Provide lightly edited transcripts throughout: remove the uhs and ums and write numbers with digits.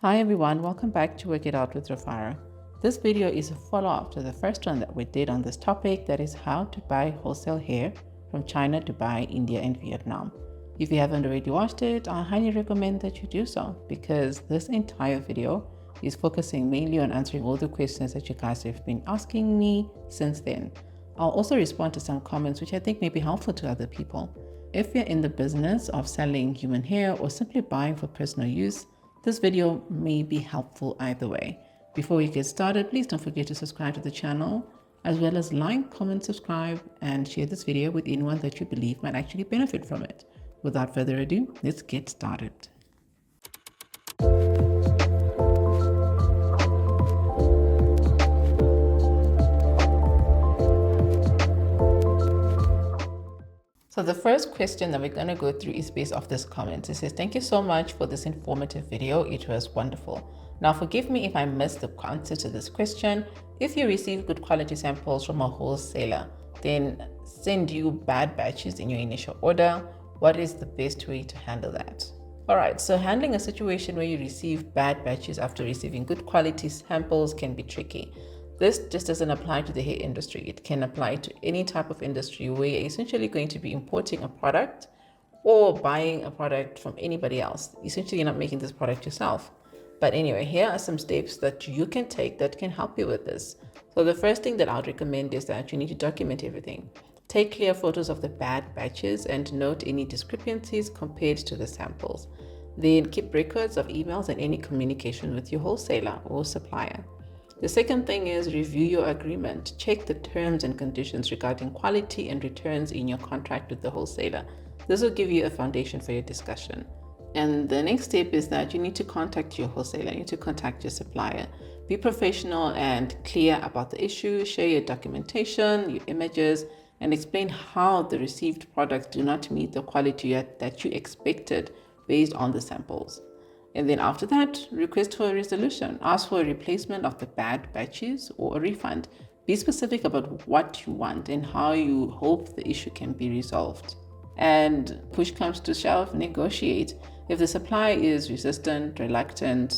Hi everyone, welcome back to Work It Out with Rafara. This video is a follow-up to the first one that we did on this topic, that is how to buy wholesale hair from China, Dubai, India and Vietnam. If you haven't already watched it, I highly recommend that you do so, because this entire video is focusing mainly on answering all the questions that you guys have been asking me since then. I'll also respond to some comments which I think may be helpful to other people. If you're in the business of selling human hair or simply buying for personal use, this video may be helpful either way. Before we get started, please don't forget to subscribe to the channel, as well as like, comment, subscribe, and share this video with anyone that you believe might actually benefit from it. Without further ado, let's get started. So the first question that we're going to go through is based off this comment. It says, thank you so much for this informative video. It was wonderful. Now, forgive me if I missed the answer to this question. If you receive good quality samples from a wholesaler, then send you bad batches in your initial order. What is the best way to handle that? All right, so handling a situation where you receive bad batches after receiving good quality samples can be tricky. This just doesn't apply to the hair industry. It can apply to any type of industry where you're essentially going to be importing a product or buying a product from anybody else. Essentially, you're not making this product yourself. But anyway, here are some steps that you can take that can help you with this. So the first thing that I would recommend is that you need to document everything. Take clear photos of the bad batches and note any discrepancies compared to the samples. Then keep records of emails and any communication with your wholesaler or supplier. The second thing is review your agreement. Check the terms and conditions regarding quality and returns in your contract with the wholesaler. This will give you a foundation for your discussion. And the next step is that you need to contact your wholesaler, you need to contact your supplier. Be professional and clear about the issue. Share your documentation, your images, and explain how the received products do not meet the quality that you expected based on the samples. And then after that, request for a resolution. Ask for a replacement of the bad batches or a refund. Be specific about what you want and how you hope the issue can be resolved. And push comes to shove, negotiate. If the supplier is resistant, reluctant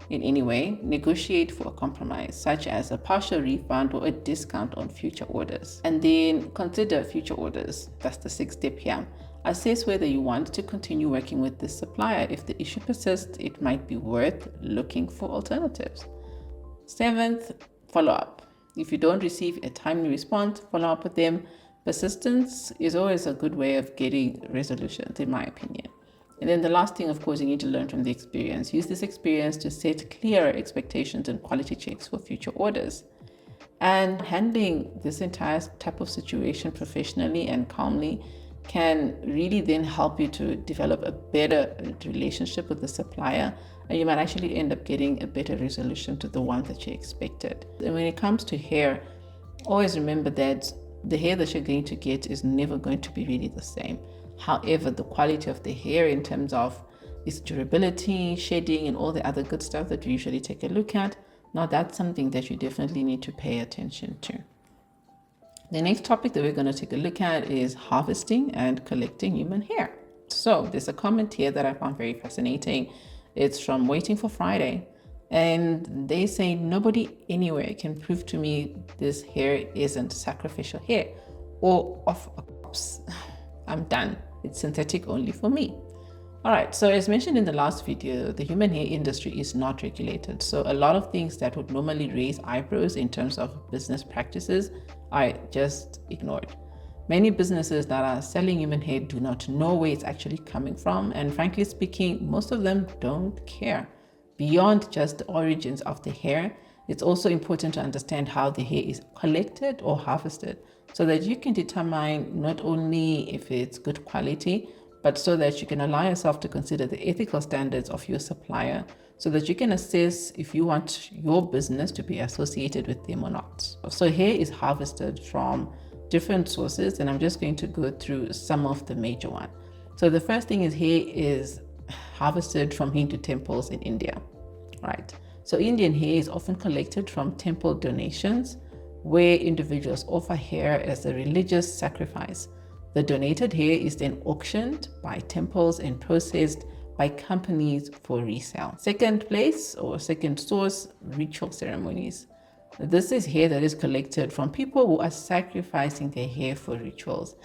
in any way, negotiate for a compromise, such as a partial refund or a discount on future orders. And then consider future orders. That's the sixth step here. Assess whether you want to continue working with this supplier. If the issue persists, it might be worth looking for alternatives. Seventh, follow up. If you don't receive a timely response, follow up with them. Persistence is always a good way of getting resolutions, in my opinion. And then the last thing, of course, you need to learn from the experience. Use this experience to set clearer expectations and quality checks for future orders. And handling this entire type of situation professionally and calmly can really then help you to develop a better relationship with the supplier, and you might actually end up getting a better resolution to the one that you expected. And when it comes to hair, always remember that the hair that you're going to get is never going to be really the same. However, the quality of the hair in terms of its durability, shedding, and all the other good stuff that we usually take a look at, now that's something that you definitely need to pay attention to. The next topic that we're going to take a look at is harvesting and collecting human hair. So there's a comment here that I found very fascinating. It's from Waiting for Friday. And they say, nobody anywhere can prove to me this hair isn't sacrificial hair or off a corpse. I'm done. It's synthetic only for me. All right, so as mentioned in the last video, the human hair industry is not regulated. So a lot of things that would normally raise eyebrows in terms of business practices are just ignored. Many businesses that are selling human hair do not know where it's actually coming from. And frankly speaking, most of them don't care. Beyond just the origins of the hair, it's also important to understand how the hair is collected or harvested so that you can determine not only if it's good quality, but so that you can allow yourself to consider the ethical standards of your supplier so that you can assess if you want your business to be associated with them or not. So hair is harvested from different sources, and I'm just going to go through some of the major ones. So the first thing is hair is harvested from Hindu temples in India, right? So Indian hair is often collected from temple donations where individuals offer hair as a religious sacrifice. The donated hair is then auctioned by temples and processed by companies for resale. Second place or second source, ritual ceremonies. This is hair that is collected from people who are sacrificing their hair for rituals.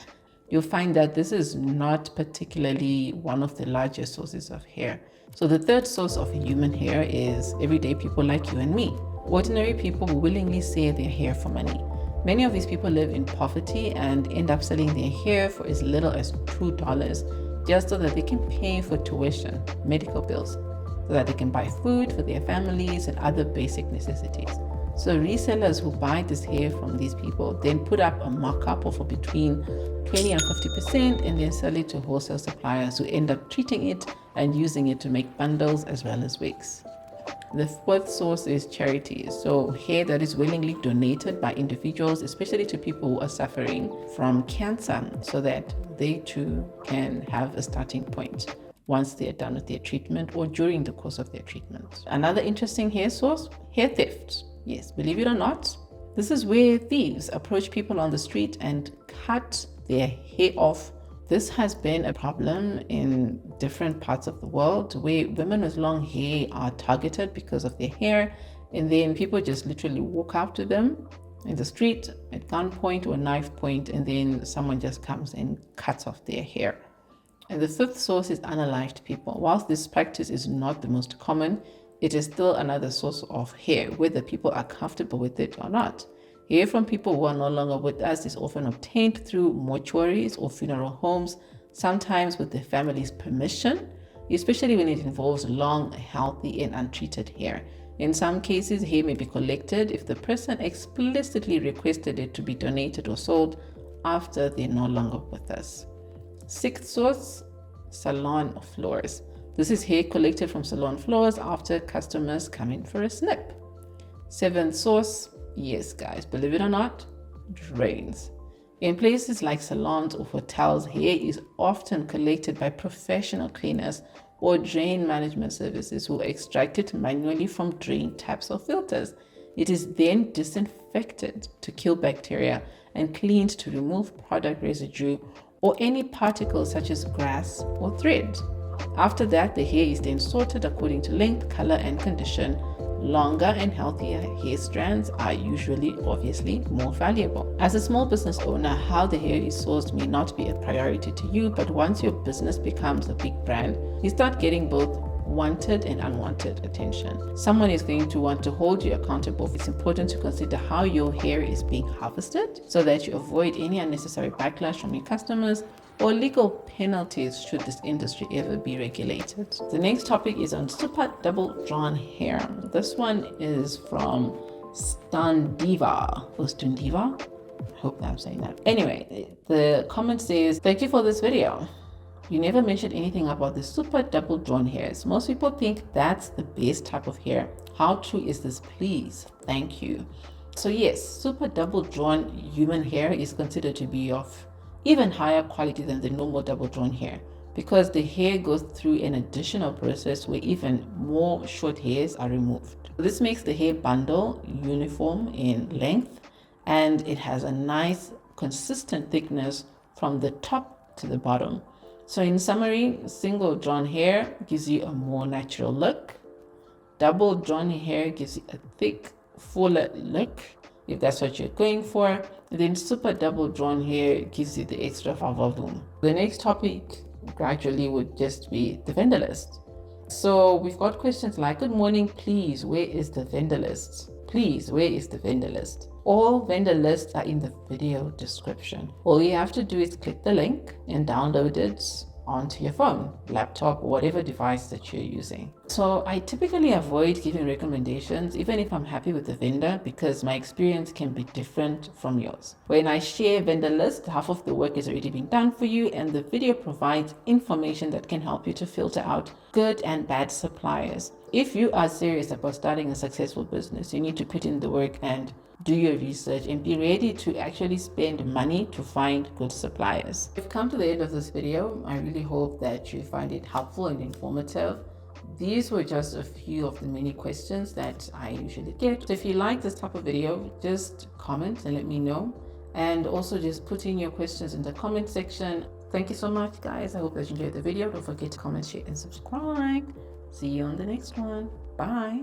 You'll find that this is not particularly one of the largest sources of hair. So the third source of human hair is everyday people like you and me. Ordinary people who willingly sell their hair for money. Many of these people live in poverty and end up selling their hair for as little as $2 just so that they can pay for tuition, medical bills, so that they can buy food for their families and other basic necessities. So resellers who buy this hair from these people then put up a markup of between 20 and 50% and then sell it to wholesale suppliers who end up treating it and using it to make bundles as well as wigs. The fourth source is charities. So hair that is willingly donated by individuals, especially to people who are suffering from cancer, so that they too can have a starting point once they're done with their treatment or during the course of their treatment. Another interesting hair source, hair theft. Yes, believe it or not, this is where thieves approach people on the street and cut their hair off. This has been a problem in different parts of the world where women with long hair are targeted because of their hair, and then people just literally walk up to them in the street at gunpoint or knife point, and then someone just comes and cuts off their hair. And the fifth source is unalived people. Whilst this practice is not the most common, it is still another source of hair, whether people are comfortable with it or not. Hair from people who are no longer with us is often obtained through mortuaries or funeral homes, sometimes with the family's permission, especially when it involves long, healthy, and untreated hair. In some cases, hair may be collected if the person explicitly requested it to be donated or sold after they're no longer with us. Sixth source, salon floors. This is hair collected from salon floors after customers come in for a snip. Seventh source, yes guys, believe it or not, drains. In places like salons or hotels, hair is often collected by professional cleaners or drain management services who extract it manually from drain taps or filters. It is then disinfected to kill bacteria and cleaned to remove product residue or any particles such as grass or thread. After that, the hair is then sorted according to length, color, and condition. Longer and healthier hair strands are usually obviously more valuable. As a small business owner, how the hair is sourced may not be a priority to you, but once your business becomes a big brand, you start getting both wanted and unwanted attention. Someone is going to want to hold you accountable. It's important to consider how your hair is being harvested so that you avoid any unnecessary backlash from your customers or legal penalties should this industry ever be regulated. The next topic is on super double drawn hair. This one is from Standiva or Stundiva. I hope that I'm saying that. Anyway, the comment says, thank you for this video. You never mentioned anything about the super double drawn hairs. Most people think that's the best type of hair. How true is this, please? Thank you. So yes, super double drawn human hair is considered to be of even higher quality than the normal double drawn hair because the hair goes through an additional process where even more short hairs are removed. This makes the hair bundle uniform in length and it has a nice consistent thickness from the top to the bottom. So in summary, single drawn hair gives you a more natural look. Double drawn hair gives you a thick, fuller look, if that's what you're going for. And then super double drawn hair gives you the extra volume. The next topic gradually would just be the vendor list. So we've got questions like, good morning, please, where is the vendor list? Please, where is the vendor list? All vendor lists are in the video description. All you have to do is click the link and download it onto your phone, laptop, or whatever device that you're using. So I typically avoid giving recommendations, even if I'm happy with the vendor, because my experience can be different from yours. When I share vendor list, half of the work has already been done for you, and the video provides information that can help you to filter out good and bad suppliers. If you are serious about starting a successful business, you need to put in the work and do your research and be ready to actually spend money to find good suppliers. We've come to the end of this video. I really hope that you find it helpful and informative. These were just a few of the many questions that I usually get. So if you like this type of video, just comment and let me know. And also just put in your questions in the comment section. Thank you so much, guys. I hope that you enjoyed the video. Don't forget to comment, share, and subscribe. See you on the next one. Bye.